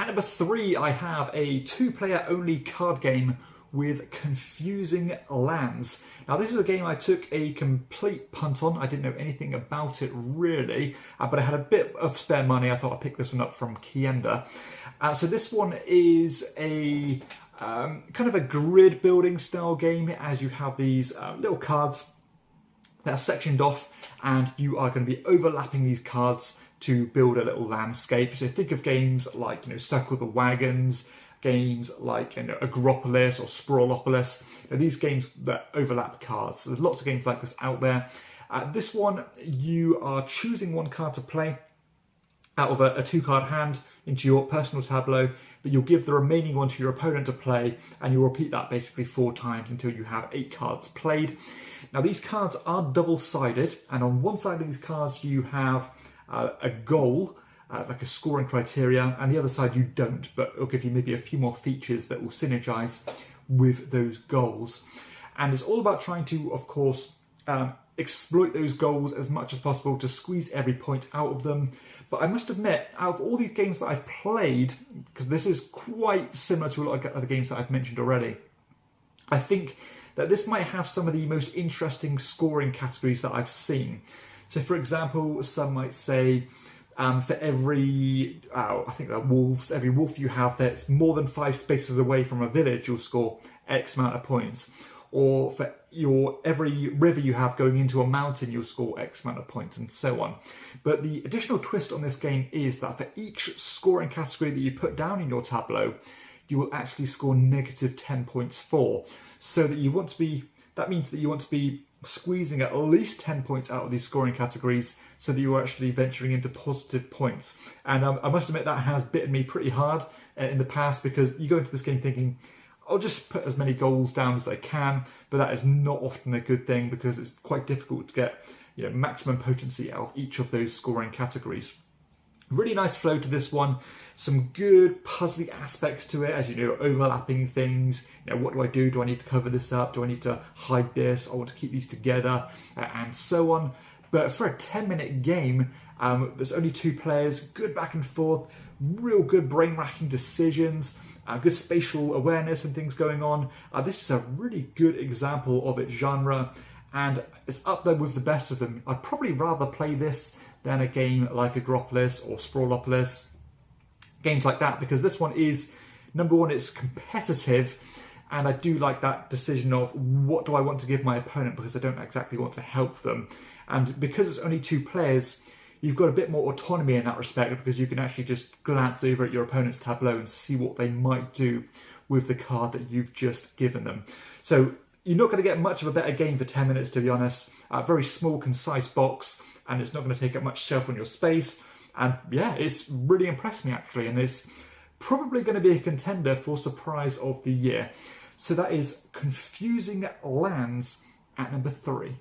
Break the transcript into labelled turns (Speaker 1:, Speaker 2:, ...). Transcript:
Speaker 1: number 3, I have a 2-player only card game with confusing lands. Now this is a game I took a complete punt on. I didn't know anything about it really, but I had a bit of spare money. I thought I'd pick this one up from KIENDA. So this one is a kind of a grid building style game, as you have these little cards that are sectioned off, and you are going to be overlapping these cards to build a little landscape. So think of games like, Circle the Wagons, games like Agropolis or Sprawlopolis. These games that overlap cards. So there's lots of games like this out there. This one, you are choosing one card to play out of a 2-card hand into your personal tableau, but you'll give the remaining one to your opponent to play, and you'll repeat that basically 4 times until you have 8 cards played. Now these cards are double-sided, and on one side of these cards you have a goal, like a scoring criteria, and the other side you don't, but it'll give you maybe a few more features that will synergize with those goals. And it's all about trying to, of course, exploit those goals as much as possible to squeeze every point out of them. But I must admit, out of all these games that I've played, because this is quite similar to a lot of other games that I've mentioned already, I think that this might have some of the most interesting scoring categories that I've seen. So for example, some might say, for every, I think that wolves, every wolf you have that's more than 5 spaces away from a village, you'll score X amount of points. Or for every river you have going into a mountain, you'll score X amount of points, and so on. But the additional twist on this game is that for each scoring category that you put down in your tableau, you will actually score negative 10 points for. So that you want to be, that means that you want to be squeezing at least 10 points out of these scoring categories so that you're actually venturing into positive points. And I must admit that has bitten me pretty hard in the past, because you go into this game thinking, I'll just put as many goals down as I can, but that is not often a good thing, because it's quite difficult to get maximum potency out of each of those scoring categories. Really nice flow to this one. Some good puzzly aspects to it, as overlapping things. What do I do? Do I need to cover this up? Do I need to hide this? I want to keep these together, and so on. But for a 10-minute game, there's only 2 players, good back and forth, real good brain-racking decisions, good spatial awareness and things going on. This is a really good example of its genre, and it's up there with the best of them. I'd probably rather play this than a game like Agropolis or Sprawlopolis, games like that, because this one is, number one, it's competitive, and I do like that decision of what do I want to give my opponent, because I don't exactly want to help them. And because it's only 2 players, you've got a bit more autonomy in that respect, because you can actually just glance over at your opponent's tableau and see what they might do with the card that you've just given them. So you're not going to get much of a better game for 10 minutes, to be honest. A very small, concise box, and it's not going to take up much shelf on your space. And yeah, it's really impressed me actually, and it's probably going to be a contender for Surprise of the Year. So that is Confusing Lands at number 3.